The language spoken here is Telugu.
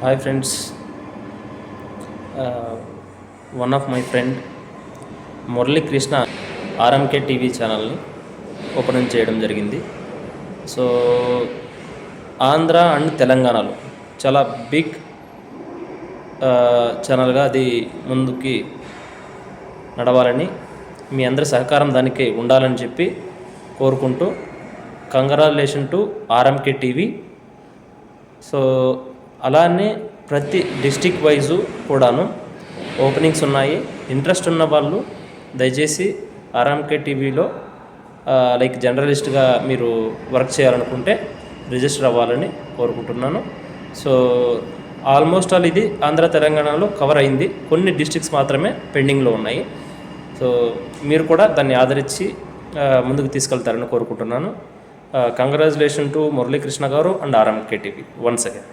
Hi friends, one of my friend Muralikrishna RMK TV ఛానల్ని ఓపెన్ చేయడం జరిగింది. సో ఆంధ్ర అండ్ తెలంగాణలో చాలా బిగ్ ఛానల్గా అది ముందుకి నడవాలని, మీ అందరి సహకారం దానికి ఉండాలని చెప్పి కోరుకుంటూ, congratulation to RMK TV. So అలానే ప్రతి డిస్టిక్ వైజు కూడాను ఓపెనింగ్స్ ఉన్నాయి. ఇంట్రెస్ట్ ఉన్న వాళ్ళు దయచేసి ఆర్ఎంకే టీవీలో లైక్ జర్నలిస్ట్గా మీరు వర్క్ చేయాలనుకుంటే రిజిస్టర్ అవ్వాలని కోరుకుంటున్నాను. సో ఆల్మోస్ట్ ఆల్ ఇది ఆంధ్ర తెలంగాణలో కవర్ అయింది, కొన్ని డిస్ట్రిక్ట్స్ మాత్రమే పెండింగ్లో ఉన్నాయి. సో మీరు కూడా దాన్ని ఆదరించి ముందుకు తీసుకెళ్తారని కోరుకుంటున్నాను. కంగ్రాచులేషన్ టు మురళీకృష్ణ గారు and RMK TV once again.